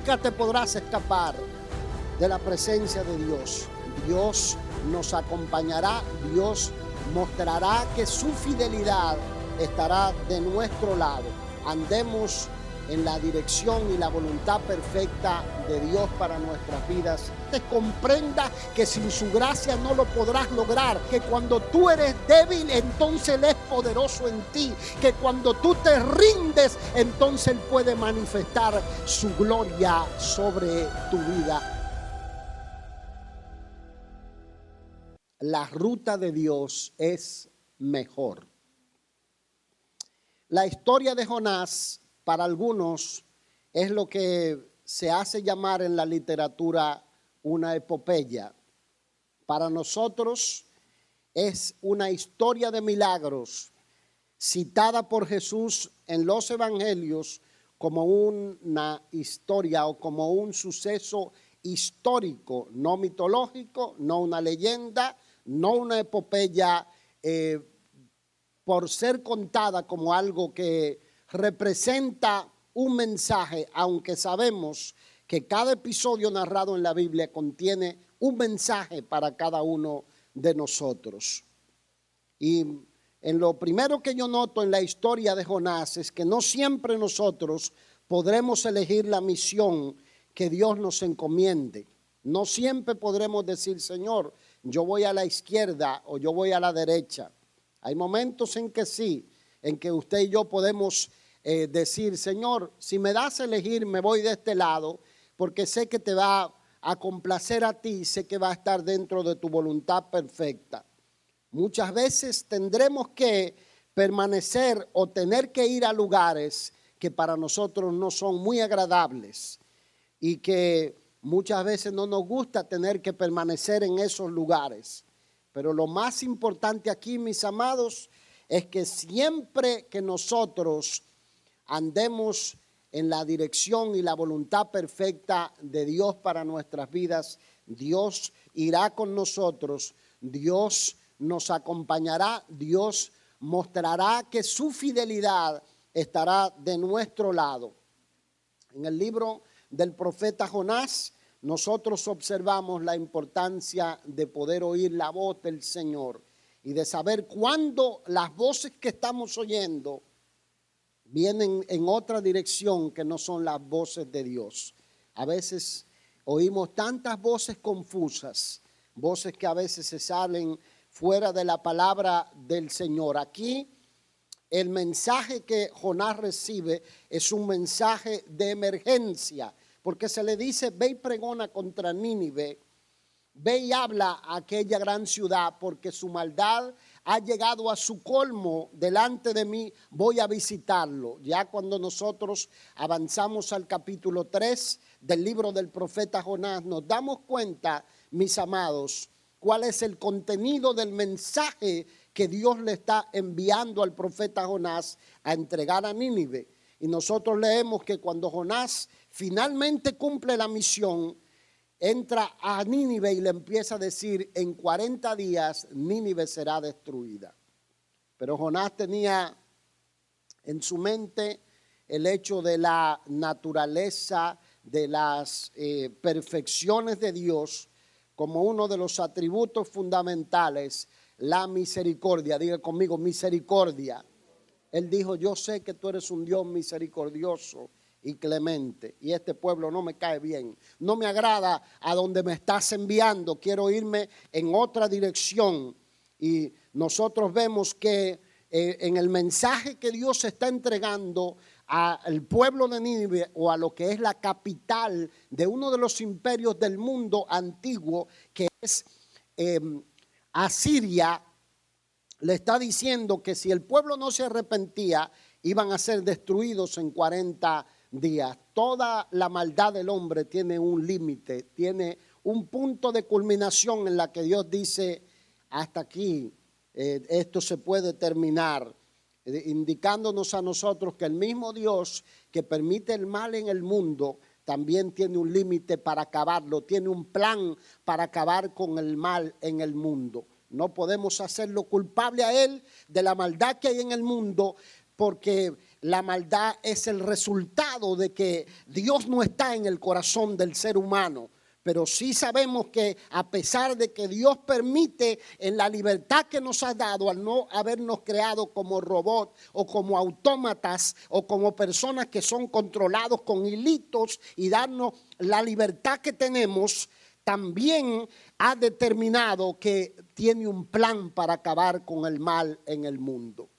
nunca te podrás escapar de la presencia de Dios. Dios nos acompañará, Dios mostrará que su fidelidad estará de nuestro lado. Andemos en la dirección y la voluntad perfecta de Dios para nuestras vidas. Te comprenda que sin su gracia no lo podrás lograr, que cuando tú eres débil, entonces Él es poderoso en ti, que cuando tú te rindes, entonces Él puede manifestar su gloria sobre tu vida. La ruta de Dios es mejor. La historia de Jonás, para algunos, es lo que se hace llamar en la literatura una epopeya. Para nosotros es una historia de milagros citada por Jesús en los evangelios como una historia o como un suceso histórico, no mitológico, no una leyenda, no una epopeya por ser contada como algo que representa un mensaje, aunque sabemos que cada episodio narrado en la Biblia contiene un mensaje para cada uno de nosotros. Y en lo primero que yo noto en la historia de Jonás es que no siempre nosotros podremos elegir la misión que Dios nos encomiende. No siempre podremos decir, Señor, yo voy a la izquierda o yo voy a la derecha. Hay momentos en que sí, en que usted y yo podemos decir, Señor, si me das a elegir, me voy de este lado, porque sé que te va a complacer a ti, sé que va a estar dentro de tu voluntad perfecta. Muchas veces tendremos que permanecer o tener que ir a lugares que para nosotros no son muy agradables y que muchas veces no nos gusta tener que permanecer en esos lugares. Pero lo más importante aquí, mis amados, es que siempre que nosotros andemos en la dirección y la voluntad perfecta de Dios para nuestras vidas, Dios irá con nosotros, Dios nos acompañará, Dios mostrará que su fidelidad estará de nuestro lado. En el libro del profeta Jonás, nosotros observamos la importancia de poder oír la voz del Señor y de saber cuándo las voces que estamos oyendo vienen en otra dirección que no son las voces de Dios. A veces oímos tantas voces confusas, voces que a veces se salen fuera de la palabra del Señor. Aquí el mensaje que Jonás recibe es un mensaje de emergencia, porque se le dice, ve y pregona contra Nínive, ve y habla a aquella gran ciudad, porque su maldad ha llegado a su colmo delante de mí, voy a visitarlo. Ya cuando nosotros avanzamos al capítulo 3 del libro del profeta Jonás, nos damos cuenta, mis amados, cuál es el contenido del mensaje que Dios le está enviando al profeta Jonás a entregar a Nínive. Y nosotros leemos que cuando Jonás finalmente cumple la misión, entra a Nínive y le empieza a decir, en 40 días Nínive será destruida. Pero Jonás tenía en su mente el hecho de la naturaleza, de las perfecciones de Dios, como uno de los atributos fundamentales, la misericordia. Diga conmigo, misericordia. Él dijo, yo sé que tú eres un Dios misericordioso y clemente, y este pueblo no me cae bien, no me agrada a donde me estás enviando, quiero irme en otra dirección. Y nosotros vemos que en el mensaje que Dios está entregando al pueblo de Nínive, o a lo que es la capital de uno de los imperios del mundo antiguo, que es Asiria, le está diciendo que si el pueblo no se arrepentía, iban a ser destruidos en 40 días. Toda la maldad del hombre tiene un límite, tiene un punto de culminación en la que Dios dice, hasta aquí, esto se puede terminar, indicándonos a nosotros que el mismo Dios que permite el mal en el mundo, también tiene un límite para acabarlo, tiene un plan para acabar con el mal en el mundo. No podemos hacerlo culpable a Él de la maldad que hay en el mundo, porque la maldad es el resultado de que Dios no está en el corazón del ser humano. Pero sí sabemos que a pesar de que Dios permite en la libertad que nos ha dado al no habernos creado como robots o como autómatas o como personas que son controlados con hilitos y darnos la libertad que tenemos, también ha determinado que tiene un plan para acabar con el mal en el mundo.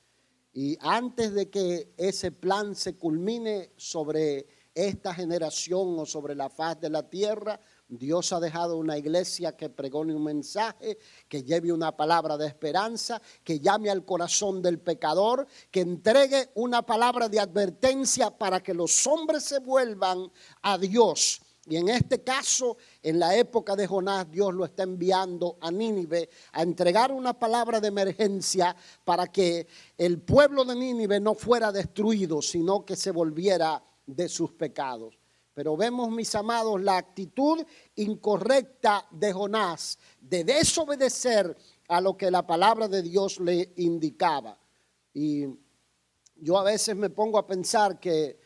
Y antes de que ese plan se culmine sobre esta generación o sobre la faz de la tierra, Dios ha dejado una iglesia que pregone un mensaje, que lleve una palabra de esperanza, que llame al corazón del pecador, que entregue una palabra de advertencia para que los hombres se vuelvan a Dios. Y en este caso, en la época de Jonás, Dios lo está enviando a Nínive a entregar una palabra de emergencia para que el pueblo de Nínive no fuera destruido, sino que se volviera de sus pecados. Pero vemos, mis amados, la actitud incorrecta de Jonás de desobedecer a lo que la palabra de Dios le indicaba. Y yo a veces me pongo a pensar que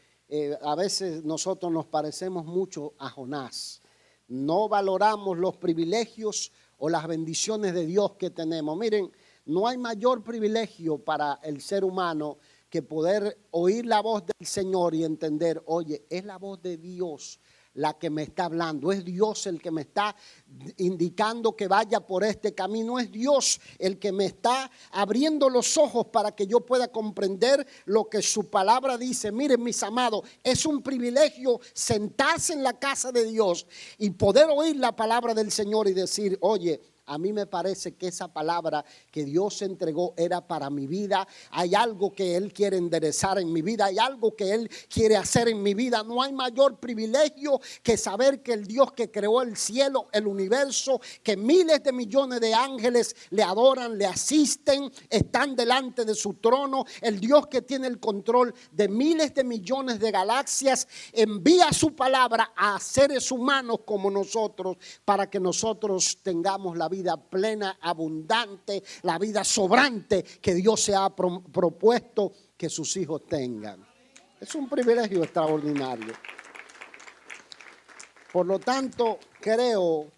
a veces nosotros nos parecemos mucho a Jonás. No valoramos los privilegios o las bendiciones de Dios que tenemos. Miren, no hay mayor privilegio para el ser humano que poder oír la voz del Señor y entender, oye, es la voz de Dios la que me está hablando, es Dios el que me está indicando que vaya por este camino, es Dios el que me está abriendo los ojos para que yo pueda comprender lo que su palabra dice. Miren, mis amados, es un privilegio sentarse en la casa de Dios y poder oír la palabra del Señor y decir, oye, a mí me parece que esa palabra que Dios entregó era para mi vida. Hay algo que Él quiere enderezar en mi vida. Hay algo que Él quiere hacer en mi vida. No hay mayor privilegio que saber que el Dios que creó el cielo, el universo, que miles de millones de ángeles le adoran, le asisten, están delante de su trono. El Dios que tiene el control de miles de millones de galaxias envía su palabra a seres humanos como nosotros para que nosotros tengamos la vida plena, abundante, la vida sobrante que Dios se ha propuesto que sus hijos tengan. Es un privilegio extraordinario. Por lo tanto, creo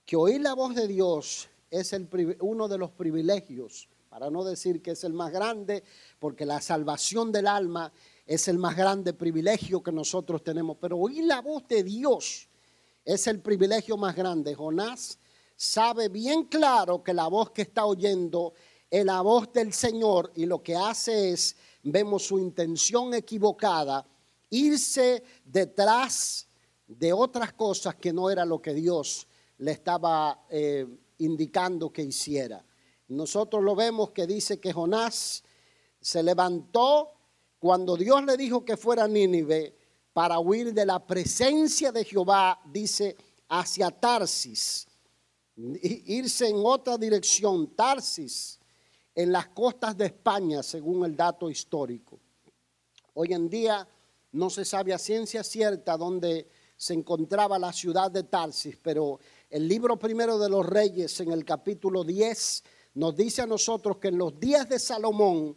que oír la voz de Dios es uno de los privilegios, para no decir que es el más grande, porque la salvación del alma es el más grande privilegio que nosotros tenemos. Pero oír la voz de Dios es el privilegio más grande. Jonás sabe bien claro que la voz que está oyendo es la voz del Señor, y lo que hace es, vemos su intención equivocada, irse detrás de otras cosas que no era lo que Dios le estaba indicando que hiciera. Nosotros lo vemos que dice que Jonás se levantó cuando Dios le dijo que fuera a Nínive para huir de la presencia de Jehová, dice, hacia Tarsis. Irse en otra dirección, Tarsis, en las costas de España, según el dato histórico. Hoy en día no se sabe a ciencia cierta dónde se encontraba la ciudad de Tarsis, pero el libro primero de los Reyes, en el capítulo 10, nos dice a nosotros que en los días de Salomón,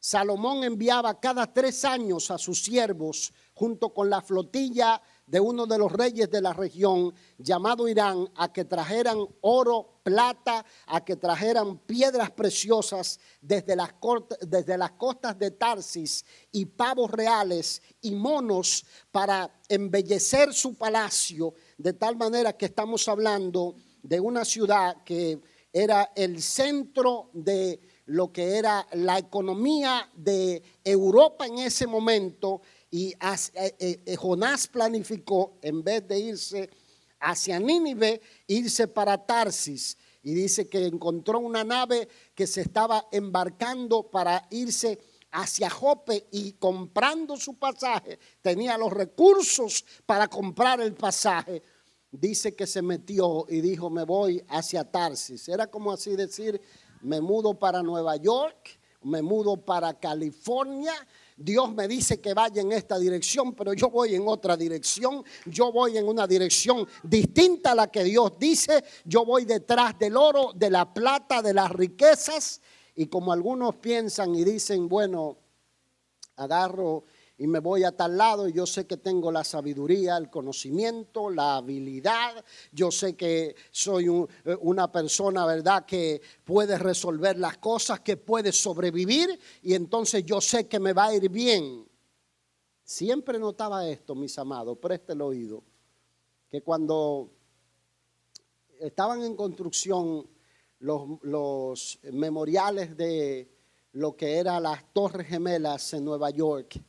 Salomón enviaba cada 3 años a sus siervos junto con la flotilla de uno de los reyes de la región llamado Irán, a que trajeran oro, plata, a que trajeran piedras preciosas desde las costas de Tarsis, y pavos reales y monos para embellecer su palacio, de tal manera que estamos hablando de una ciudad que era el centro de lo que era la economía de Europa en ese momento. Y Jonás planificó, en vez de irse hacia Nínive, irse para Tarsis. Y dice que encontró una nave que se estaba embarcando para irse hacia Jope, y comprando su pasaje, tenía los recursos para comprar el pasaje. Dice que se metió y dijo, me voy hacia Tarsis. Era como así decir, me mudo para Nueva York, me mudo para California. Dios me dice que vaya en esta dirección, pero yo voy en otra dirección. Yo voy en una dirección distinta a la que Dios dice. Yo voy detrás del oro, de la plata, de las riquezas. Y como algunos piensan y dicen, bueno, agarro y me voy a tal lado y yo sé que tengo la sabiduría, el conocimiento, la habilidad. Yo sé que soy una persona, ¿verdad?, que puede resolver las cosas, que puede sobrevivir, y entonces yo sé que me va a ir bien. Siempre notaba esto, mis amados, preste el oído, que cuando estaban en construcción los memoriales de lo que eran las Torres Gemelas en Nueva York,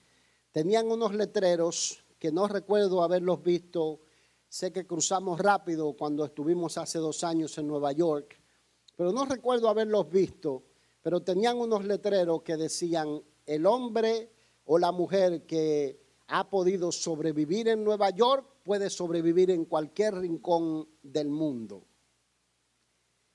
tenían unos letreros que no recuerdo haberlos visto. Sé que cruzamos rápido cuando estuvimos hace 2 años en Nueva York, pero no recuerdo haberlos visto. Pero tenían unos letreros que decían: el hombre o la mujer que ha podido sobrevivir en Nueva York puede sobrevivir en cualquier rincón del mundo.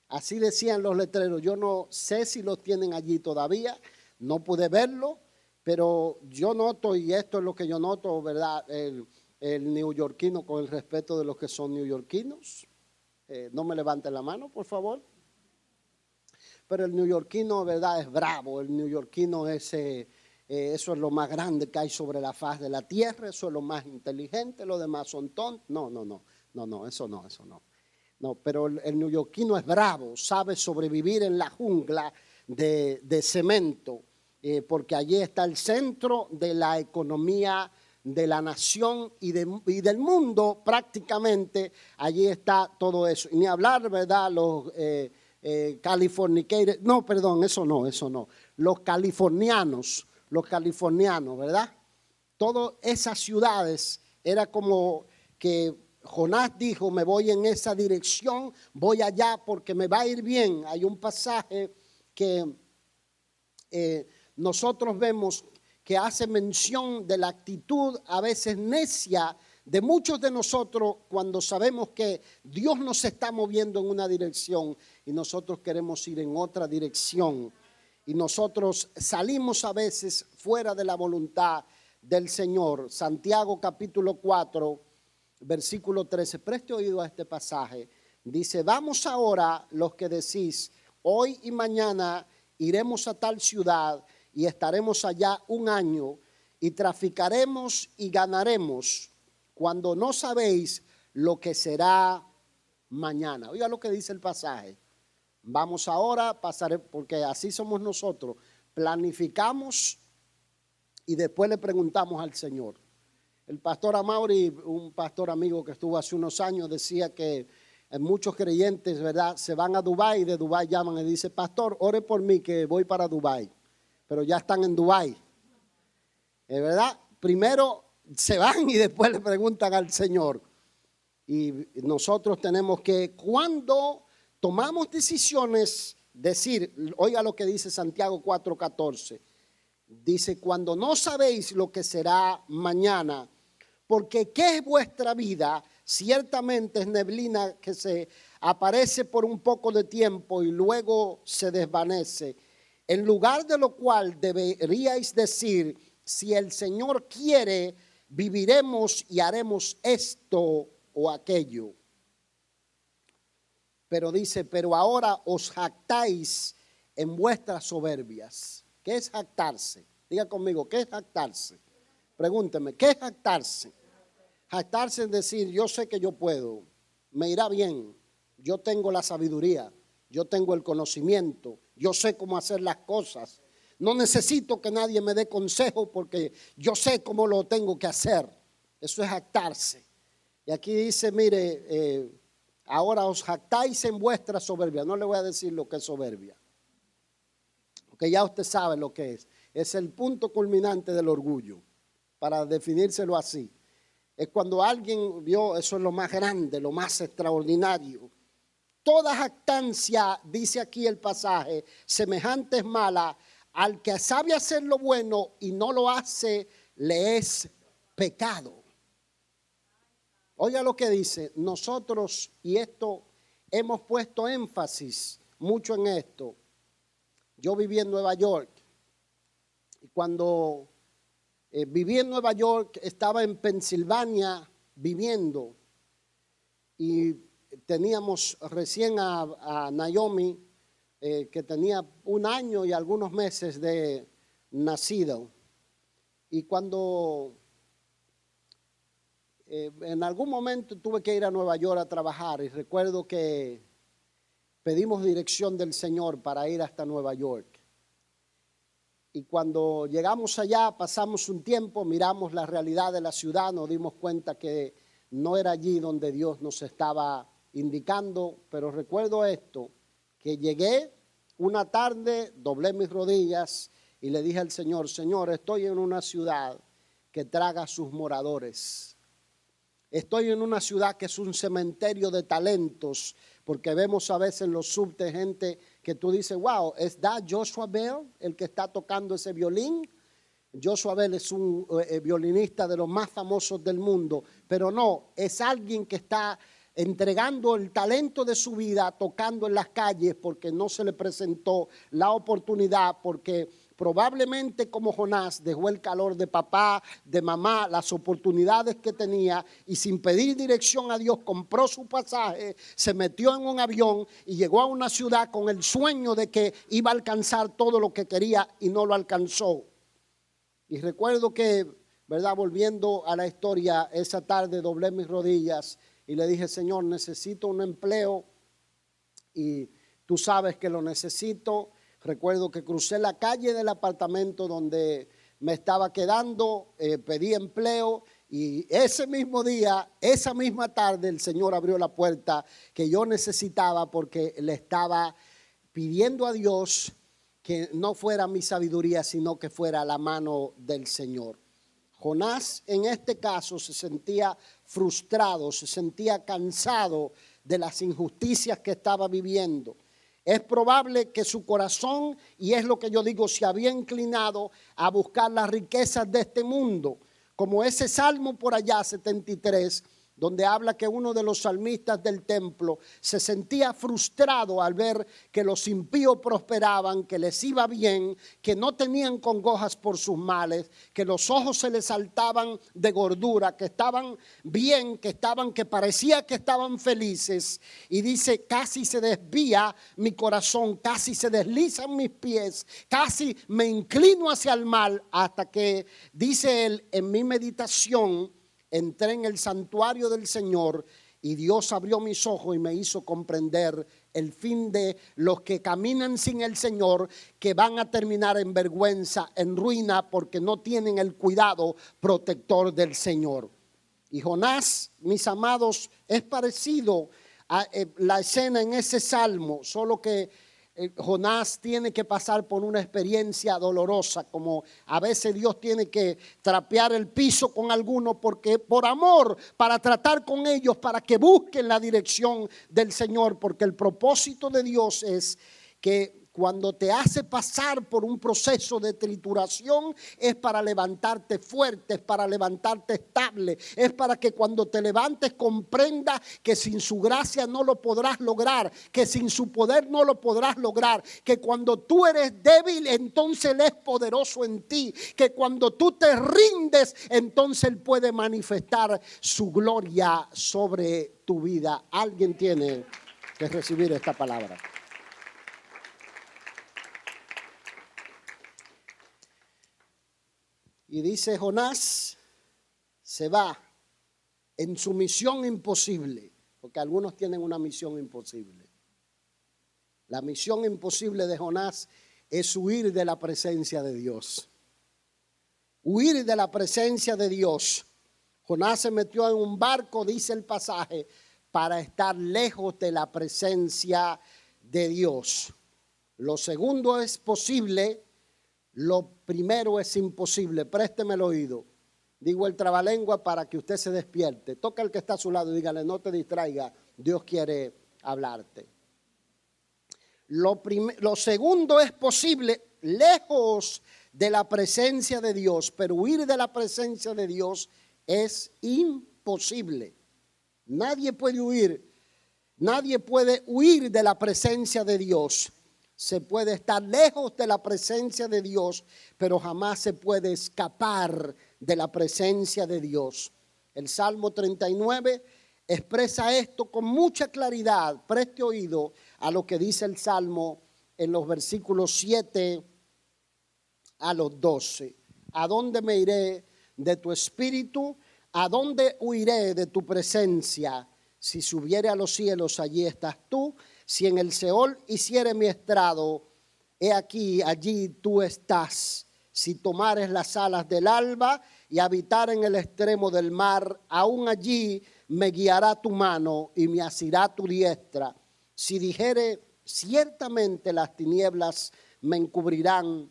Así decían los letreros. Yo no sé si los tienen allí todavía, no pude verlo, pero yo noto, y esto es lo que yo noto, ¿verdad? El neoyorquino, con el respeto de los que son neoyorquinos. No me levanten la mano, por favor. Pero el neoyorquino, ¿verdad?, es bravo. El neoyorquino eso es lo más grande que hay sobre la faz de la tierra. Eso es lo más inteligente. Los demás son tontos. No, eso no. No, pero el neoyorquino es bravo, sabe sobrevivir en la jungla de cemento, porque allí está el centro de la economía de la nación y del mundo prácticamente. Allí está todo eso. Y ni hablar, ¿verdad?, los californiqueires, no, perdón, eso no. Los californianos, ¿verdad? Todas esas ciudades era como que Jonás dijo: me voy en esa dirección, voy allá porque me va a ir bien. Hay un pasaje que nosotros vemos que hace mención de la actitud a veces necia de muchos de nosotros cuando sabemos que Dios nos está moviendo en una dirección y nosotros queremos ir en otra dirección. Y nosotros salimos a veces fuera de la voluntad del Señor. Santiago capítulo 4. Versículo 13, preste oído a este pasaje. Dice: vamos ahora los que decís, hoy y mañana iremos a tal ciudad y estaremos allá 1 año y traficaremos y ganaremos, cuando no sabéis lo que será mañana. Oiga lo que dice el pasaje. Vamos ahora, porque así somos nosotros. Planificamos y después le preguntamos al Señor. El pastor Amaury, un pastor amigo que estuvo hace unos años, decía que muchos creyentes, ¿verdad?, se van a Dubái y de Dubái llaman y dicen: pastor, ore por mí que voy para Dubái. Pero ya están en Dubái. ¿Es verdad? Primero se van y después le preguntan al Señor. Y nosotros tenemos que, cuando tomamos decisiones, decir, oiga lo que dice Santiago 4:14. Dice: cuando no sabéis lo que será mañana, porque ¿qué es vuestra vida? Ciertamente es neblina que se aparece por un poco de tiempo y luego se desvanece. En lugar de lo cual deberíais decir: si el Señor quiere, viviremos y haremos esto o aquello. Pero dice: pero ahora os jactáis en vuestras soberbias. ¿Qué es jactarse? Diga conmigo, ¿qué es jactarse? Pregúnteme, ¿qué es jactarse? Jactarse es decir: yo sé que yo puedo, me irá bien, yo tengo la sabiduría, yo tengo el conocimiento, yo sé cómo hacer las cosas. No necesito que nadie me dé consejo porque yo sé cómo lo tengo que hacer. Eso es jactarse. Y aquí dice, mire, ahora os jactáis en vuestra soberbia. No le voy a decir lo que es soberbia, porque ya usted sabe lo que es. Es el punto culminante del orgullo, para definírselo así. Es cuando alguien vio, eso es lo más grande, lo más extraordinario. Toda jactancia, dice aquí el pasaje, semejante es mala. Al que sabe hacer lo bueno y no lo hace, le es pecado. Oiga lo que dice. Nosotros, y esto hemos puesto énfasis mucho en esto. Yo viví en Nueva York y cuando viví en Nueva York estaba en Pensilvania viviendo y teníamos recién a Naomi, que tenía 1 año y algunos meses de nacido. Y cuando en algún momento tuve que ir a Nueva York a trabajar y recuerdo que pedimos dirección del Señor para ir hasta Nueva York. Y cuando llegamos allá, pasamos un tiempo, miramos la realidad de la ciudad, nos dimos cuenta que no era allí donde Dios nos estaba indicando. Pero recuerdo esto, que llegué una tarde, doblé mis rodillas y le dije al Señor: Señor, estoy en una ciudad que traga a sus moradores. Estoy en una ciudad que es un cementerio de talentos, porque vemos a veces en los subtes gente que tú dices: wow, ¿es that Joshua Bell el que está tocando ese violín? Joshua Bell es un violinista de los más famosos del mundo, pero no, es alguien que está entregando el talento de su vida, tocando en las calles porque no se le presentó la oportunidad, porque probablemente como Jonás dejó el calor de papá, de mamá, las oportunidades que tenía, y sin pedir dirección a Dios compró su pasaje, se metió en un avión y llegó a una ciudad con el sueño de que iba a alcanzar todo lo que quería y no lo alcanzó. Y recuerdo que, ¿verdad?, volviendo a la historia, esa tarde doblé mis rodillas y le dije: Señor, necesito un empleo y tú sabes que lo necesito. Recuerdo que crucé la calle del apartamento donde me estaba quedando, pedí empleo, y ese mismo día, esa misma tarde, el Señor abrió la puerta que yo necesitaba, porque le estaba pidiendo a Dios que no fuera mi sabiduría, sino que fuera la mano del Señor. Jonás en este caso se sentía frustrado, se sentía cansado de las injusticias que estaba viviendo. Es probable que su corazón, y es lo que yo digo, se había inclinado a buscar las riquezas de este mundo, como ese salmo por allá, 73, donde habla que uno de los salmistas del templo se sentía frustrado al ver que los impíos prosperaban, que les iba bien, que no tenían congojas por sus males, que los ojos se les saltaban de gordura, que estaban bien, que parecía que estaban felices. Y dice: casi se desvía mi corazón, casi se deslizan mis pies, casi me inclino hacia el mal, hasta que, dice él, en mi meditación entré en el santuario del Señor y Dios abrió mis ojos y me hizo comprender el fin de los que caminan sin el Señor, que van a terminar en vergüenza, en ruina, porque no tienen el cuidado protector del Señor. Y Jonás, mis amados, es parecido a la escena en ese salmo, solo que Jonás tiene que pasar por una experiencia dolorosa, como a veces Dios tiene que trapear el piso con algunos, porque por amor, para tratar con ellos, para que busquen la dirección del Señor, porque el propósito de Dios es que cuando te hace pasar por un proceso de trituración, es para levantarte fuerte, es para levantarte estable, es para que cuando te levantes comprenda que sin su gracia no lo podrás lograr, que sin su poder no lo podrás lograr, que cuando tú eres débil, entonces Él es poderoso en ti, que cuando tú te rindes, entonces Él puede manifestar su gloria sobre tu vida. Alguien tiene que recibir esta palabra. Y dice: Jonás se va en su misión imposible, porque algunos tienen una misión imposible. La misión imposible de Jonás es huir de la presencia de Dios. Huir de la presencia de Dios. Jonás se metió en un barco, dice el pasaje, para estar lejos de la presencia de Dios. Lo segundo es posible. Lo primero es imposible. Présteme el oído. Digo el trabalengua para que usted se despierte. Toca al que está a su lado y dígale: no te distraiga, Dios quiere hablarte. Lo segundo es posible lejos de la presencia de Dios, pero huir de la presencia de Dios es imposible. Nadie puede huir de la presencia de Dios. Se puede estar lejos de la presencia de Dios, pero jamás se puede escapar de la presencia de Dios. El Salmo 39 expresa esto con mucha claridad. Preste oído a lo que dice el Salmo en los versículos 7 a los 12. ¿A dónde me iré de tu espíritu? ¿A dónde huiré de tu presencia? Si subiere a los cielos, allí estás tú. Si en el Seol hiciere mi estrado, he aquí, allí tú estás. Si tomares las alas del alba y habitar en el extremo del mar, aún allí me guiará tu mano y me asirá tu diestra. Si dijere, ciertamente las tinieblas me encubrirán,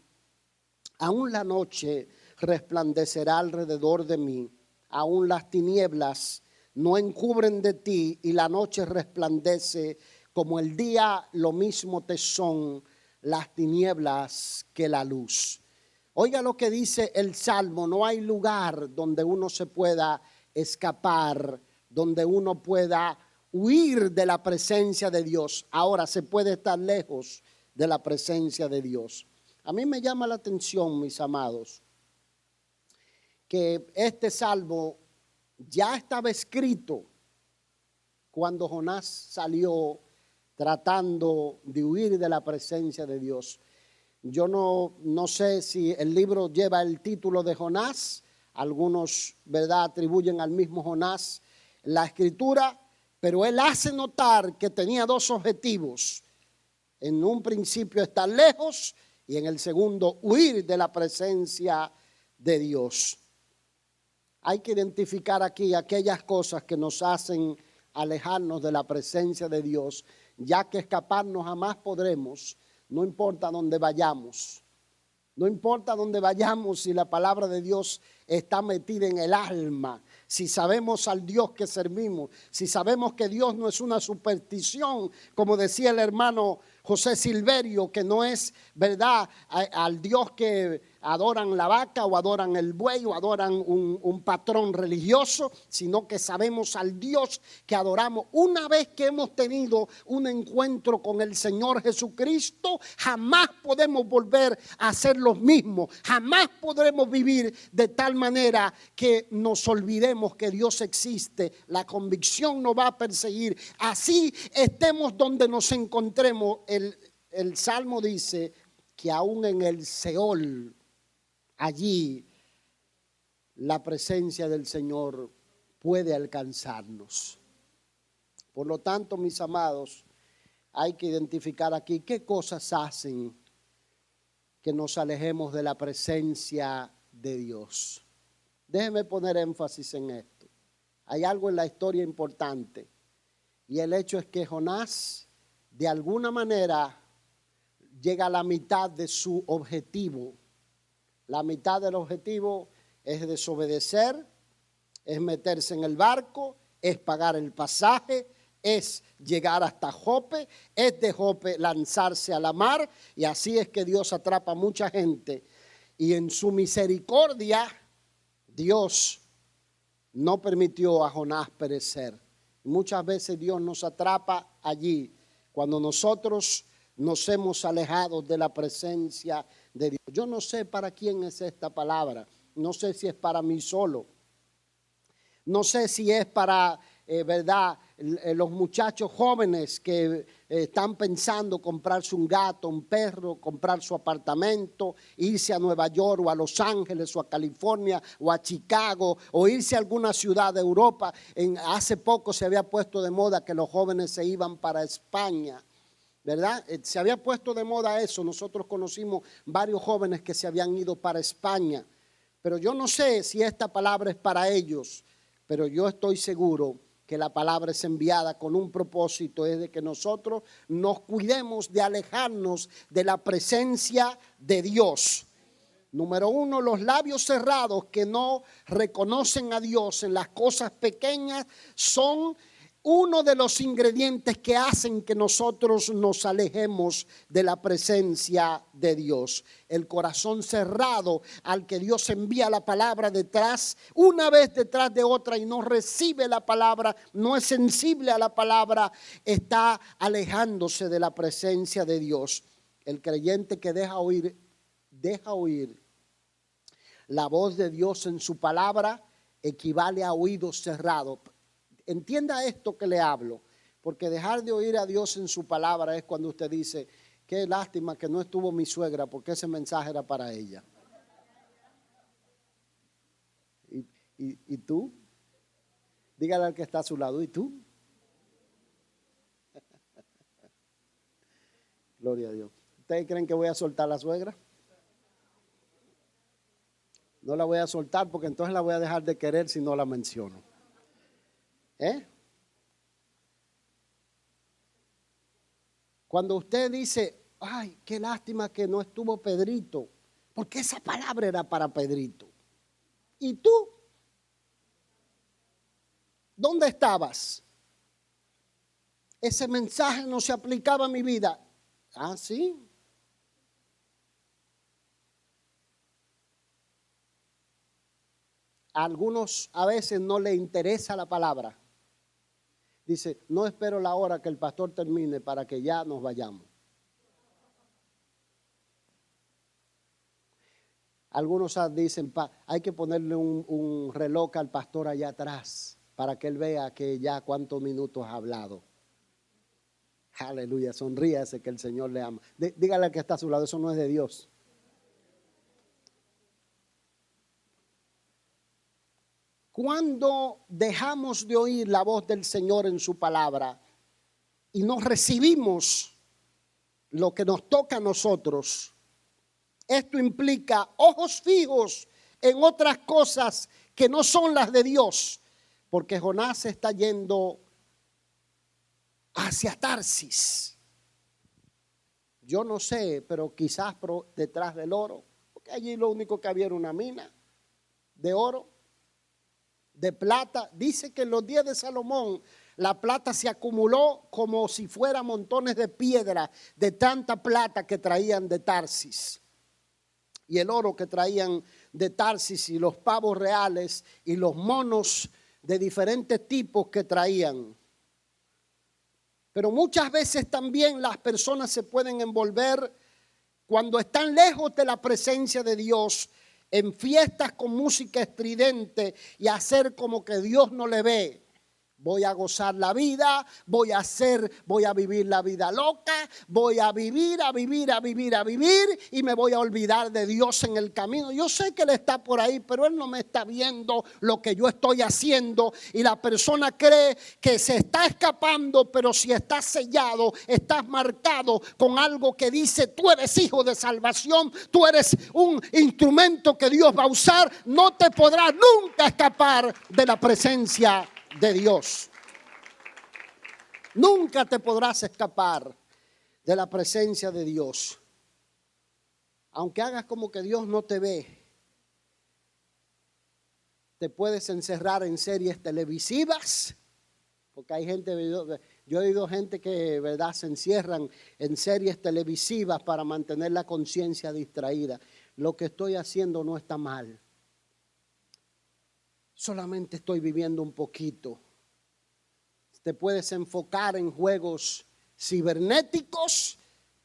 aún la noche resplandecerá alrededor de mí. Aún las tinieblas no encubren de ti y la noche resplandece como el día, lo mismo te son las tinieblas que la luz. Oiga lo que dice el Salmo: no hay lugar donde uno se pueda escapar, donde uno pueda huir de la presencia de Dios. Ahora se puede estar lejos de la presencia de Dios. A mí me llama la atención, mis amados, que este salmo ya estaba escrito cuando Jonás salió tratando de huir de la presencia de Dios. Yo no sé si el libro lleva el título de Jonás. Algunos, ¿verdad?, atribuyen al mismo Jonás la escritura, pero él hace notar que tenía dos objetivos. En un principio estar lejos y en el segundo huir de la presencia de Dios. Hay que identificar aquí aquellas cosas que nos hacen alejarnos de la presencia de Dios, ya que escaparnos jamás podremos, no importa dónde vayamos. No importa dónde vayamos, si la palabra de Dios está metida en el alma, si sabemos al Dios que servimos, si sabemos que Dios no es una superstición, como decía el hermano José Silverio, que no es, ¿verdad?, al Dios que adoran la vaca o adoran el buey o adoran un patrón religioso, sino que sabemos al Dios que adoramos. Una vez que hemos tenido un encuentro con el Señor Jesucristo, jamás podemos volver a ser los mismos, jamás podremos vivir de tal manera que nos olvidemos que Dios existe. La convicción nos va a perseguir, así estemos donde nos encontremos. El Salmo dice que aún en el Seol, allí la presencia del Señor puede alcanzarnos. Por lo tanto, mis amados, hay que identificar aquí qué cosas hacen que nos alejemos de la presencia de Dios. Déjeme poner énfasis en esto. Hay algo en la historia importante, y el hecho es que Jonás de alguna manera llega a la mitad de su objetivo. La mitad del objetivo es desobedecer, es meterse en el barco, es pagar el pasaje, es llegar hasta Jope, es de Jope lanzarse a la mar, y así es que Dios atrapa a mucha gente. Y en su misericordia, Dios no permitió a Jonás perecer. Muchas veces Dios nos atrapa allí, cuando nosotros nos hemos alejado de la presencia de Dios. Yo no sé para quién es esta palabra. No sé si es para mí solo. No sé si es para, ¿verdad?, los muchachos jóvenes que están pensando comprarse un gato, un perro, comprar su apartamento, irse a Nueva York o a Los Ángeles o a California o a Chicago o irse a alguna ciudad de Europa. Hace poco se había puesto de moda que los jóvenes se iban para España, ¿verdad? Se había puesto de moda eso. Nosotros conocimos varios jóvenes que se habían ido para España. Pero yo no sé si esta palabra es para ellos, pero yo estoy seguro que la palabra es enviada con un propósito, es de que nosotros nos cuidemos de alejarnos de la presencia de Dios. Número uno, los labios cerrados que no reconocen a Dios en las cosas pequeñas son uno de los ingredientes que hacen que nosotros nos alejemos de la presencia de Dios. El corazón cerrado al que Dios envía la palabra detrás, una vez detrás de otra, y no recibe la palabra, no es sensible a la palabra, está alejándose de la presencia de Dios. El creyente que deja oír la voz de Dios en su palabra equivale a oídos cerrados. Entienda esto que le hablo, porque dejar de oír a Dios en su palabra es cuando usted dice: qué lástima que no estuvo mi suegra, porque ese mensaje era para ella. ¿Y tú? Dígale al que está a su lado, ¿y tú? Gloria a Dios. ¿Ustedes creen que voy a soltar a la suegra? No la voy a soltar porque entonces la voy a dejar de querer si no la menciono. Cuando usted dice, ay, qué lástima que no estuvo Pedrito, porque esa palabra era para Pedrito. ¿Y tú? ¿Dónde estabas? Ese mensaje no se aplicaba a mi vida. Ah, sí. A algunos a veces no les interesa la palabra. Dice, no espero la hora que el pastor termine para que ya nos vayamos. Algunos dicen, hay que ponerle un reloj al pastor allá atrás para que él vea que ya cuántos minutos ha hablado. Aleluya, sonríase que el Señor le ama. Dígale al que está a su lado, eso no es de Dios. Cuando dejamos de oír la voz del Señor en su palabra y no recibimos lo que nos toca a nosotros, esto implica ojos fijos en otras cosas que no son las de Dios, porque Jonás se está yendo hacia Tarsis. Yo no sé, pero quizás detrás del oro, porque allí lo único que había era una mina de oro, de plata. Dice que en los días de Salomón la plata se acumuló como si fuera montones de piedra de tanta plata que traían de Tarsis. Y el oro que traían de Tarsis y los pavos reales y los monos de diferentes tipos que traían. Pero muchas veces también las personas se pueden envolver cuando están lejos de la presencia de Dios en fiestas con música estridente y hacer como que Dios no le ve. Voy a gozar la vida, voy a vivir la vida loca, voy a vivir y me voy a olvidar de Dios en el camino. Yo sé que Él está por ahí, pero Él no me está viendo lo que yo estoy haciendo y la persona cree que se está escapando, pero si estás sellado, estás marcado con algo que dice tú eres hijo de salvación, tú eres un instrumento que Dios va a usar, no te podrás nunca escapar de la presencia de Dios. Nunca te podrás escapar de la presencia de Dios. Aunque hagas como que Dios no te ve, te puedes encerrar en series televisivas, porque hay gente, yo he oído gente que, ¿verdad?, se encierran en series televisivas para mantener la conciencia distraída. Lo que estoy haciendo no está mal. Solamente estoy viviendo un poquito. Te puedes enfocar en juegos cibernéticos,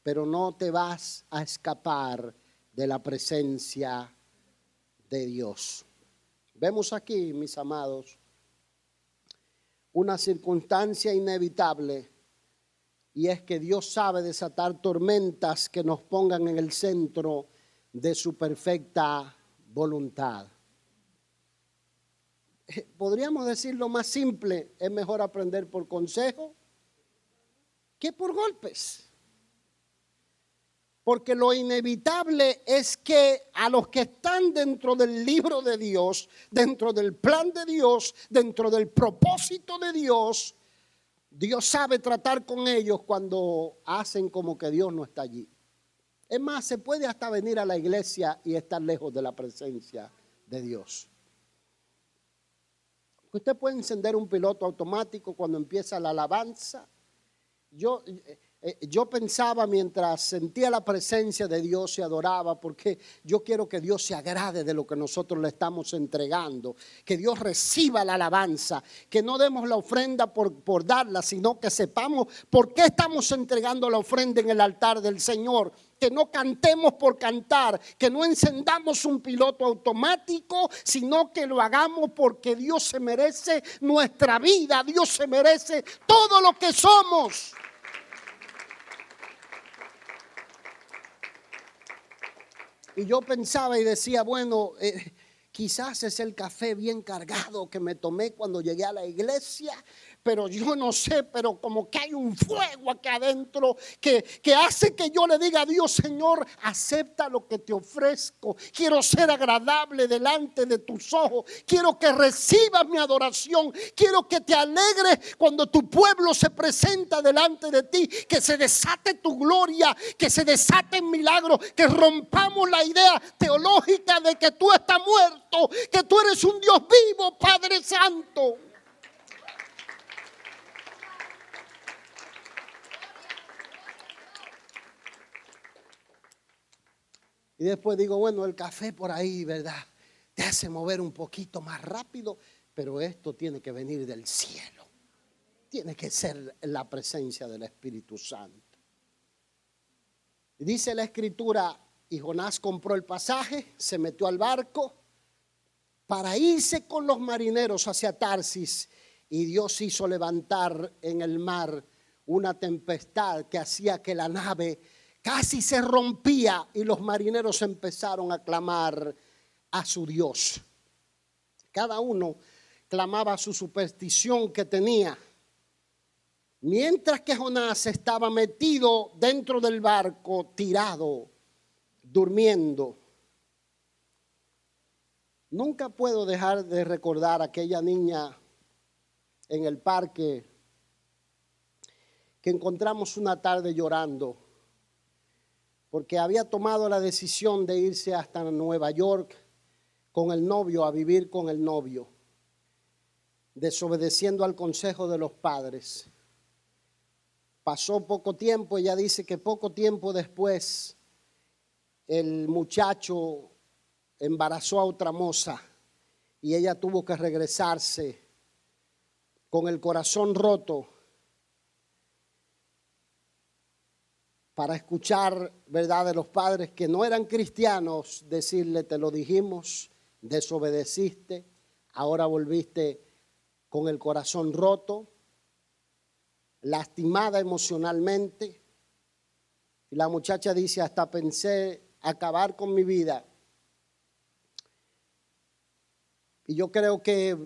pero no te vas a escapar de la presencia de Dios. Vemos aquí, mis amados, una circunstancia inevitable, y es que Dios sabe desatar tormentas que nos pongan en el centro de su perfecta voluntad. Podríamos decirlo más simple, es mejor aprender por consejo que por golpes. Porque lo inevitable es que a los que están dentro del libro de Dios, dentro del plan de Dios, dentro del propósito de Dios, Dios sabe tratar con ellos cuando hacen como que Dios no está allí. Es más, se puede hasta venir a la iglesia y estar lejos de la presencia de Dios. Usted puede encender un piloto automático cuando empieza la alabanza. Yo pensaba mientras sentía la presencia de Dios y adoraba, porque yo quiero que Dios se agrade de lo que nosotros le estamos entregando, que Dios reciba la alabanza, que no demos la ofrenda por darla, sino que sepamos por qué estamos entregando la ofrenda en el altar del Señor. Que no cantemos por cantar, que no encendamos un piloto automático, sino que lo hagamos porque Dios se merece nuestra vida, Dios se merece todo lo que somos. Y yo pensaba y decía, bueno, quizás es el café bien cargado que me tomé cuando llegué a la iglesia, pero yo no sé, pero como que hay un fuego acá adentro que hace que yo le diga a Dios: Señor, acepta lo que te ofrezco. Quiero ser agradable delante de tus ojos. Quiero que recibas mi adoración. Quiero que te alegres cuando tu pueblo se presenta delante de ti. Que se desate tu gloria, que se desaten milagros, que rompamos la idea teológica de que tú estás muerto, que tú eres un Dios vivo, Padre Santo. Y después digo, bueno, el café por ahí, ¿verdad?, te hace mover un poquito más rápido, pero esto tiene que venir del cielo. Tiene que ser la presencia del Espíritu Santo. Y dice la Escritura, y Jonás compró el pasaje, se metió al barco para irse con los marineros hacia Tarsis, y Dios hizo levantar en el mar una tempestad que hacía que la nave casi se rompía, y los marineros empezaron a clamar a su Dios. Cada uno clamaba su superstición que tenía. Mientras que Jonás estaba metido dentro del barco, tirado, durmiendo. Nunca puedo dejar de recordar a aquella niña en el parque que encontramos una tarde llorando, porque había tomado la decisión de irse hasta Nueva York con el novio, a vivir con el novio, desobedeciendo al consejo de los padres. Pasó poco tiempo, ella dice que poco tiempo después el muchacho embarazó a otra moza y ella tuvo que regresarse con el corazón roto para escuchar, ¿verdad?, de los padres que no eran cristianos, decirle: te lo dijimos, desobedeciste, ahora volviste con el corazón roto, lastimada emocionalmente. Y la muchacha dice: hasta pensé acabar con mi vida. Y yo creo que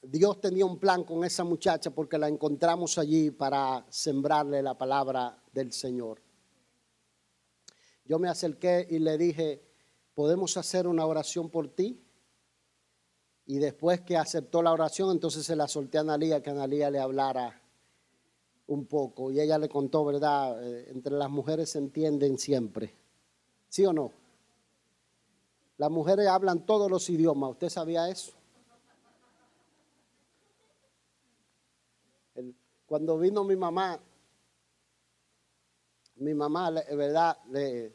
Dios tenía un plan con esa muchacha, porque la encontramos allí para sembrarle la palabra del Señor. Yo me acerqué y le dije: ¿podemos hacer una oración por ti? Y después que aceptó la oración, entonces se la solté a Analía, que Analía le hablara un poco. Y ella le contó, ¿verdad? Entre las mujeres se entienden siempre. ¿Sí o no? Las mujeres hablan todos los idiomas. ¿Usted sabía eso? Cuando vino mi mamá, ¿verdad?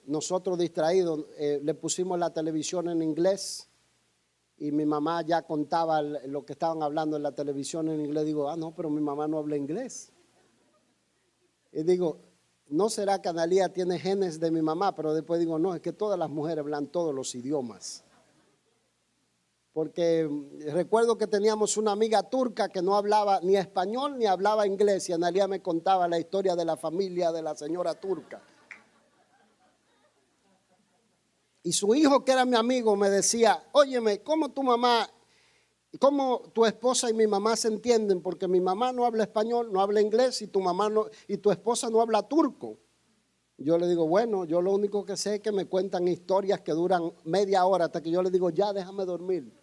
Nosotros distraídos, le pusimos la televisión en inglés y mi mamá ya contaba lo que estaban hablando en la televisión en inglés. Digo: no, pero mi mamá no habla inglés. Y digo: ¿no será que Analía tiene genes de mi mamá? Pero después digo: no, es que todas las mujeres hablan todos los idiomas. Porque recuerdo que teníamos una amiga turca que no hablaba ni español ni hablaba inglés, y Analía me contaba la historia de la familia de la señora turca. Y su hijo, que era mi amigo, me decía: óyeme, ¿cómo tu esposa y mi mamá se entienden? Porque mi mamá no habla español, no habla inglés, y tu esposa no habla turco. Yo le digo: bueno, yo lo único que sé es que me cuentan historias que duran media hora, hasta que yo le digo: ya, déjame dormir.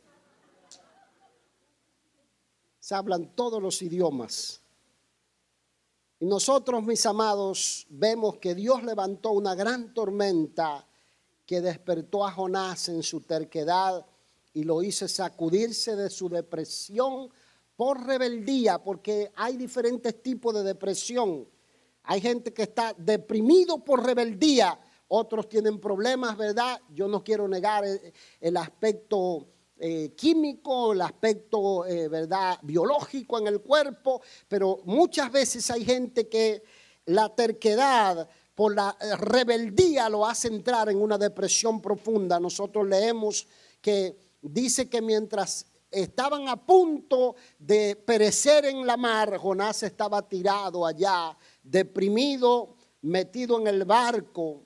Se hablan todos los idiomas. Y nosotros, mis amados, vemos que Dios levantó una gran tormenta que despertó a Jonás en su terquedad y lo hizo sacudirse de su depresión por rebeldía, porque hay diferentes tipos de depresión. Hay gente que está deprimido por rebeldía, otros tienen problemas, ¿verdad? Yo no quiero negar el aspecto químico, el aspecto, ¿verdad?, biológico en el cuerpo, pero muchas veces hay gente que la terquedad por la rebeldía lo hace entrar en una depresión profunda. Nosotros leemos que dice que mientras estaban a punto de perecer en la mar, Jonás estaba tirado allá, deprimido, metido en el barco.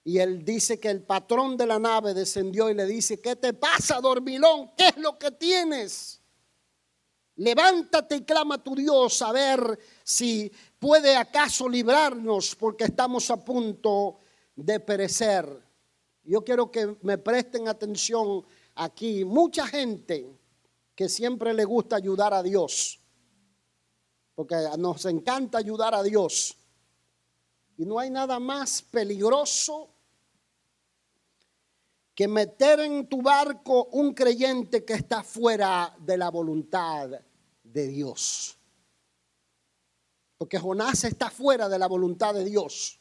Y él dice que el patrón de la nave descendió y le dice: ¿qué te pasa, dormilón? ¿Qué es lo que tienes? Levántate y clama a tu Dios a ver si puede acaso librarnos, porque estamos a punto de perecer. Yo quiero que me presten atención aquí. Mucha gente que siempre le gusta ayudar a Dios, porque nos encanta ayudar a Dios. Y no hay nada más peligroso que meter en tu barco un creyente que está fuera de la voluntad de Dios. Porque Jonás está fuera de la voluntad de Dios.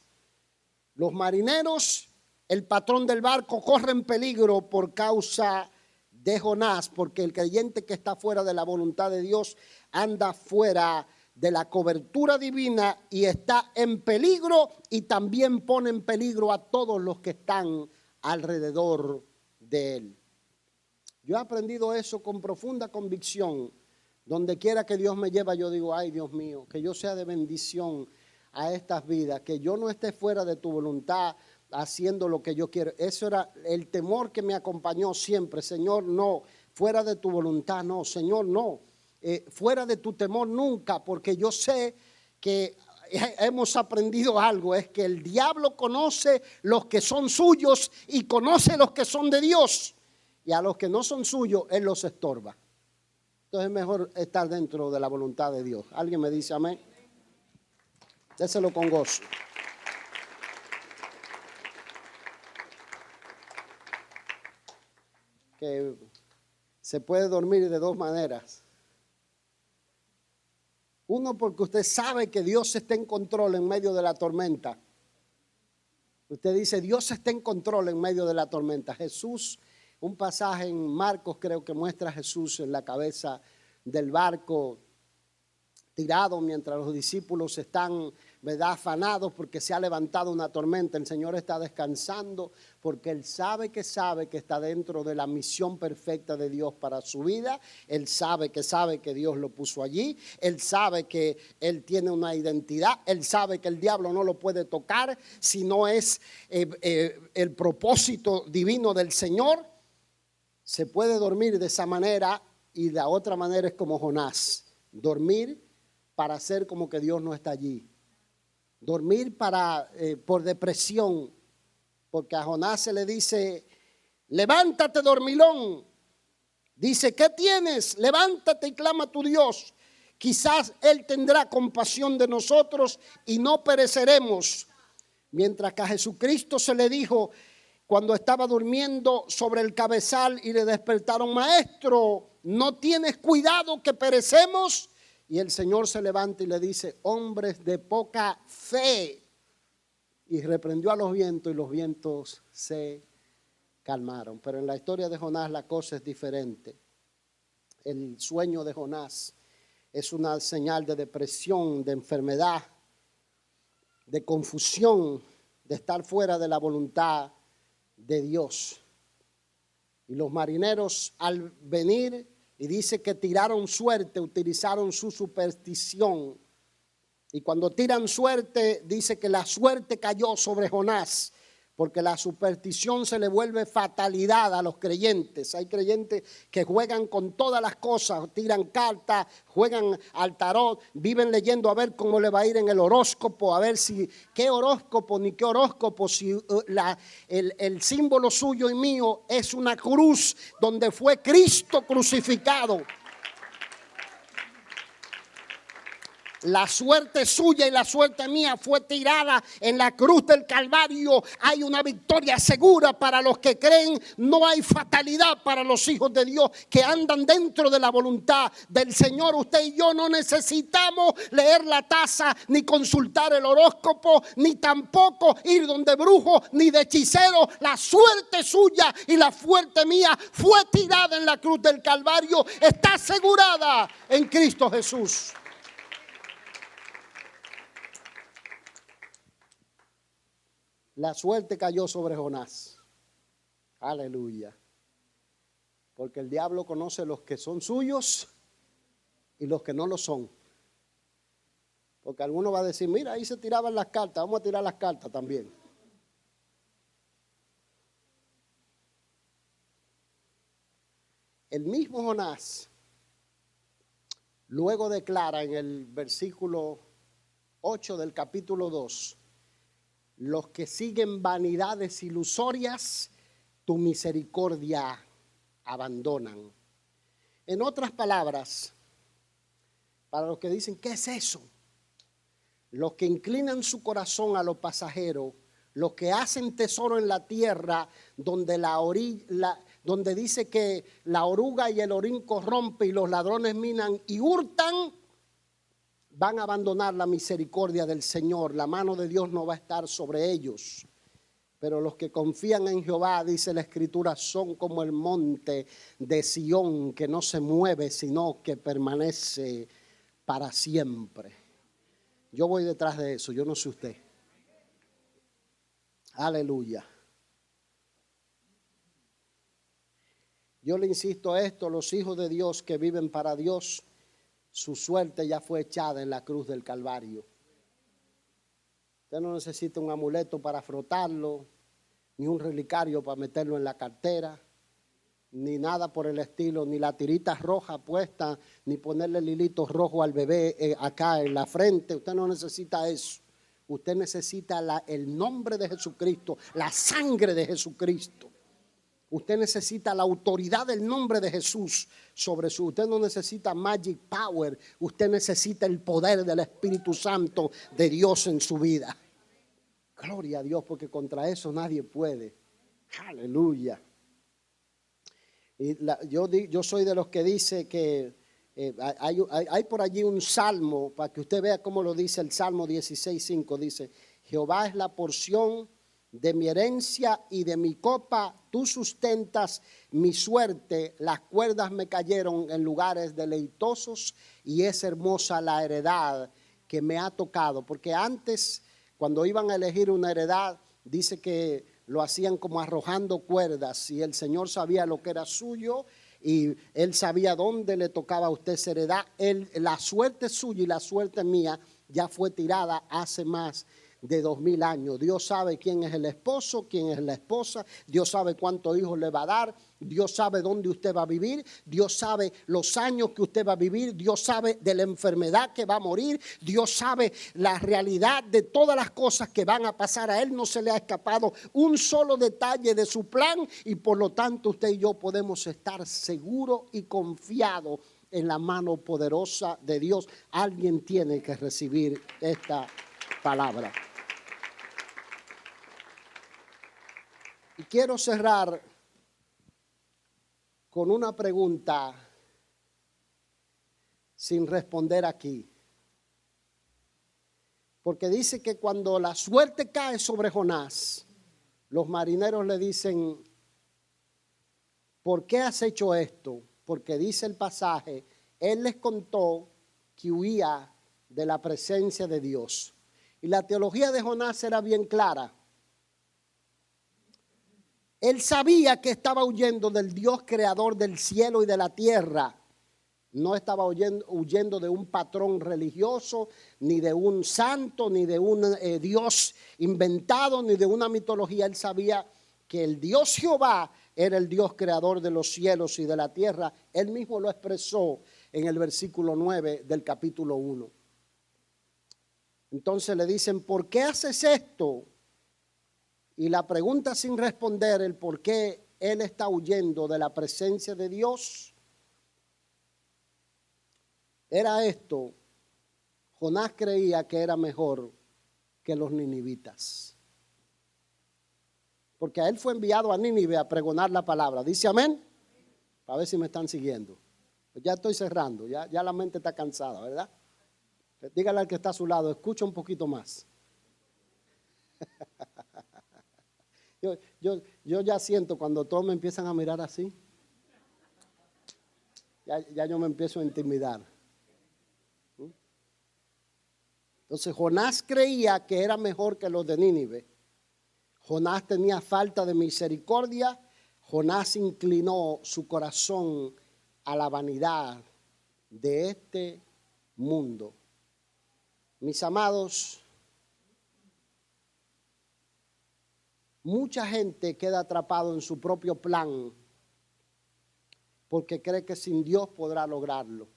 Los marineros, el patrón del barco, corren peligro por causa de Jonás, porque el creyente que está fuera de la voluntad de Dios anda fuera de la cobertura divina y está en peligro, y también pone en peligro a todos los que están alrededor de él. Yo he aprendido eso con profunda convicción. Donde quiera que Dios me lleva, yo digo: ay, Dios mío, que yo sea de bendición a estas vidas, que yo no esté fuera de tu voluntad haciendo lo que yo quiero. Eso era el temor que me acompañó siempre. Señor, no, fuera de tu voluntad, no, Señor, no, fuera de tu temor nunca, porque yo sé que hemos aprendido algo, es que el diablo conoce los que son suyos y conoce los que son de Dios, y a los que no son suyos, él los estorba. Entonces es mejor estar dentro de la voluntad de Dios. ¿Alguien me dice amén? Déselo con gozo. Que se puede dormir de dos maneras. Uno, porque usted sabe que Dios está en control en medio de la tormenta. Usted dice: Dios está en control en medio de la tormenta. Jesús, un pasaje en Marcos creo que muestra a Jesús en la cabeza del barco, tirado mientras los discípulos están, ¿verdad?, afanados porque se ha levantado una tormenta. El Señor está descansando porque Él sabe que está dentro de la misión perfecta de Dios para su vida. Él sabe que Dios lo puso allí. Él sabe que Él tiene una identidad. Él sabe que el diablo no lo puede tocar si no es el propósito divino del Señor. Se puede dormir de esa manera, y la otra manera es como Jonás: dormir para hacer como que Dios no está allí. Dormir por depresión, porque a Jonás se le dice: levántate, dormilón. Dice: ¿qué tienes? Levántate y clama a tu Dios. Quizás Él tendrá compasión de nosotros y no pereceremos. Mientras que a Jesucristo se le dijo, cuando estaba durmiendo sobre el cabezal, y le despertaron: maestro, ¿no tienes cuidado que perecemos? Y el Señor se levanta y le dice: hombres de poca fe. Y reprendió a los vientos, y los vientos se calmaron. Pero en la historia de Jonás la cosa es diferente. El sueño de Jonás es una señal de depresión, de enfermedad, de confusión, de estar fuera de la voluntad de Dios. Y los marineros, al venir, y dice que tiraron suerte, utilizaron su superstición. Y cuando tiran suerte, dice que la suerte cayó sobre Jonás, porque la superstición se le vuelve fatalidad a los creyentes. Hay creyentes que juegan con todas las cosas, tiran cartas, juegan al tarot, viven leyendo a ver cómo le va a ir en el horóscopo, a ver si qué horóscopo ni qué horóscopo, si el símbolo suyo y mío es una cruz donde fue Cristo crucificado. La suerte suya y la suerte mía fue tirada en la cruz del Calvario. Hay una victoria segura para los que creen. No hay fatalidad para los hijos de Dios que andan dentro de la voluntad del Señor. Usted y yo no necesitamos leer la taza, ni consultar el horóscopo, ni tampoco ir donde brujos, ni de hechiceros. La suerte suya y la suerte mía fue tirada en la cruz del Calvario. Está asegurada en Cristo Jesús. La suerte cayó sobre Jonás. Aleluya. Porque el diablo conoce los que son suyos y los que no lo son. Porque alguno va a decir: mira, ahí se tiraban las cartas, vamos a tirar las cartas también. El mismo Jonás luego declara en el versículo 8 del capítulo 2, los que siguen vanidades ilusorias, tu misericordia abandonan. En otras palabras, para los que dicen, ¿qué es eso? Los que inclinan su corazón a lo pasajero, los que hacen tesoro en la tierra, donde donde dice que la oruga y el orín corrompe y los ladrones minan y hurtan, van a abandonar la misericordia del Señor. La mano de Dios no va a estar sobre ellos. Pero los que confían en Jehová, dice la Escritura, son como el monte de Sión, que no se mueve, sino que permanece para siempre. Yo voy detrás de eso, yo no sé usted. Aleluya. Yo le insisto a esto, los hijos de Dios que viven para Dios, su suerte ya fue echada en la cruz del Calvario. Usted no necesita un amuleto para frotarlo, ni un relicario para meterlo en la cartera, ni nada por el estilo, ni la tirita roja puesta, ni ponerle el hilito rojo al bebé acá en la frente. Usted no necesita eso. Usted necesita el nombre de Jesucristo, la sangre de Jesucristo. Usted necesita la autoridad del nombre de Jesús sobre su. Usted no necesita magic power. Usted necesita el poder del Espíritu Santo de Dios en su vida. Gloria a Dios, porque contra eso nadie puede. Aleluya. Y yo soy de los que dice que hay por allí un salmo, para que usted vea cómo lo dice el Salmo 16:5. Dice, Jehová es la porción de mi herencia y de mi copa, tú sustentas mi suerte, las cuerdas me cayeron en lugares deleitosos y es hermosa la heredad que me ha tocado. Porque antes, cuando iban a elegir una heredad, dice que lo hacían como arrojando cuerdas y el Señor sabía lo que era suyo y Él sabía dónde le tocaba a usted esa heredad. La suerte suya y la suerte mía ya fue tirada hace más de 2000 años. Dios sabe quién es el esposo, quién es la esposa. Dios sabe cuántos hijos le va a dar. Dios sabe dónde usted va a vivir. Dios sabe los años que usted va a vivir. Dios sabe de la enfermedad que va a morir. Dios sabe la realidad de todas las cosas que van a pasar. A Él no se le ha escapado un solo detalle de su plan y por lo tanto usted y yo podemos estar seguros y confiados en la mano poderosa de Dios. Alguien tiene que recibir esta palabra. Y quiero cerrar con una pregunta sin responder aquí. Porque dice que cuando la suerte cae sobre Jonás, los marineros le dicen, ¿por qué has hecho esto? Porque dice el pasaje, él les contó que huía de la presencia de Dios. Y la teología de Jonás era bien clara. Él sabía que estaba huyendo del Dios creador del cielo y de la tierra. No estaba huyendo de un patrón religioso, ni de un santo, ni de un Dios inventado, ni de una mitología. Él sabía que el Dios Jehová era el Dios creador de los cielos y de la tierra. Él mismo lo expresó en el versículo 9 del capítulo 1. Entonces le dicen, ¿por qué haces esto? Y la pregunta sin responder, el por qué él está huyendo de la presencia de Dios, era esto. Jonás creía que era mejor que los ninivitas. Porque a él fue enviado a Nínive a pregonar la palabra. ¿Dice amén? A ver si me están siguiendo. Pues ya estoy cerrando, ya la mente está cansada, ¿verdad? Dígale al que está a su lado, escucha un poquito más. Yo ya siento cuando todos me empiezan a mirar así, ya yo me empiezo a intimidar. Entonces Jonás creía que era mejor que los de Nínive. Jonás tenía falta de misericordia. Jonás inclinó su corazón a la vanidad de este mundo. Mis amados, mucha gente queda atrapado en su propio plan porque cree que sin Dios podrá lograrlo.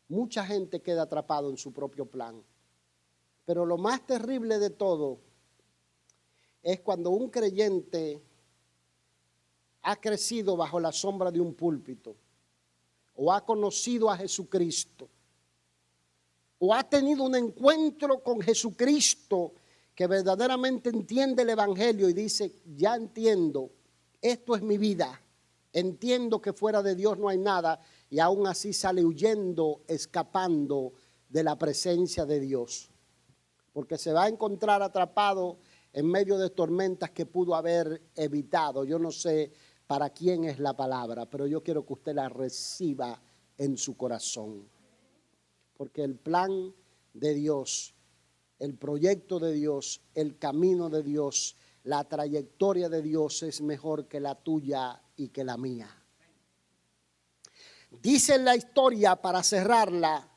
Mucha gente queda atrapado en su propio plan. Pero lo más terrible de todo es cuando un creyente ha crecido bajo la sombra de un púlpito, o ha conocido a Jesucristo, o ha tenido un encuentro con Jesucristo que verdaderamente entiende el Evangelio y dice, ya entiendo, esto es mi vida, entiendo que fuera de Dios no hay nada, y aún así sale huyendo, escapando de la presencia de Dios, porque se va a encontrar atrapado en medio de tormentas que pudo haber evitado. Yo no sé para quién es la palabra, pero yo quiero que usted la reciba en su corazón. Porque el plan de Dios, el proyecto de Dios, el camino de Dios, la trayectoria de Dios es mejor que la tuya y que la mía. Dice en la historia, para cerrarla,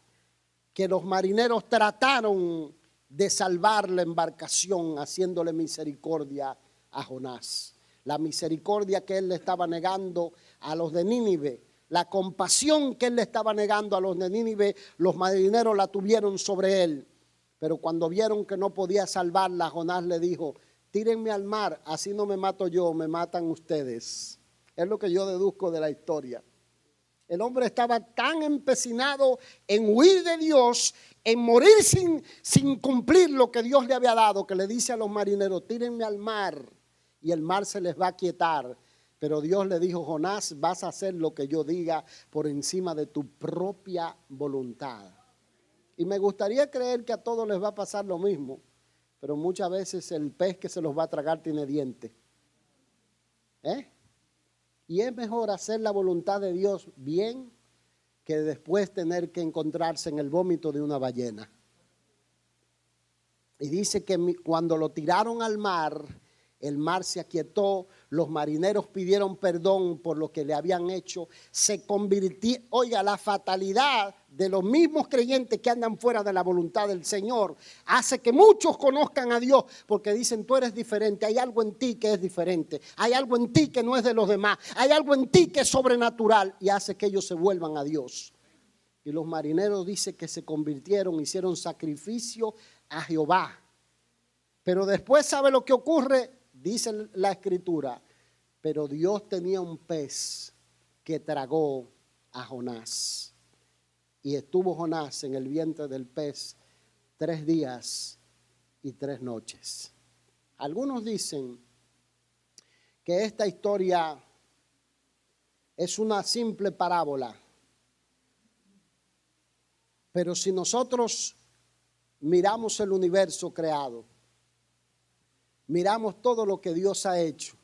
que los marineros trataron de salvar la embarcación haciéndole misericordia a Jonás. La misericordia que él le estaba negando a los de Nínive, la compasión que él le estaba negando a los de Nínive, los marineros la tuvieron sobre él. Pero cuando vieron que no podía salvarla, Jonás le dijo, tírenme al mar, así no me mato yo, me matan ustedes. Es lo que yo deduzco de la historia. El hombre estaba tan empecinado en huir de Dios, en morir sin cumplir lo que Dios le había dado, que le dice a los marineros, tírenme al mar y el mar se les va a quietar. Pero Dios le dijo, Jonás, vas a hacer lo que yo diga por encima de tu propia voluntad. Y me gustaría creer que a todos les va a pasar lo mismo, pero muchas veces el pez que se los va a tragar tiene dientes. Y es mejor hacer la voluntad de Dios bien que después tener que encontrarse en el vómito de una ballena. Y dice que cuando lo tiraron al mar, el mar se aquietó, los marineros pidieron perdón por lo que le habían hecho, se convirtió, oiga, la fatalidad de los mismos creyentes que andan fuera de la voluntad del Señor, hace que muchos conozcan a Dios, porque dicen, tú eres diferente, hay algo en ti que es diferente, hay algo en ti que no es de los demás, hay algo en ti que es sobrenatural, y hace que ellos se vuelvan a Dios. Y los marineros dice que se convirtieron, hicieron sacrificio a Jehová. Pero después, ¿sabe lo que ocurre? Dice la Escritura, pero Dios tenía un pez que tragó a Jonás. Y estuvo Jonás en el vientre del pez 3 días y 3 noches. Algunos dicen que esta historia es una simple parábola. Pero si nosotros miramos el universo creado, miramos todo lo que Dios ha hecho,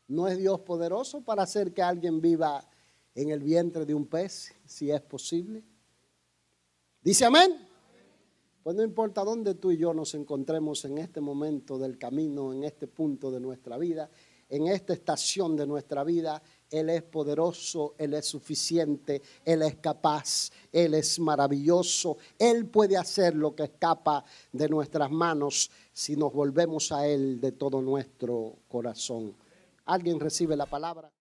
¿no es Dios poderoso para hacer que alguien viva en el vientre de un pez, si es posible? ¿Dice amén? Pues no importa dónde tú y yo nos encontremos en este momento del camino, en este punto de nuestra vida, en esta estación de nuestra vida, Él es poderoso, Él es suficiente, Él es capaz, Él es maravilloso. Él puede hacer lo que escapa de nuestras manos si nos volvemos a Él de todo nuestro corazón. ¿Alguien recibe la palabra?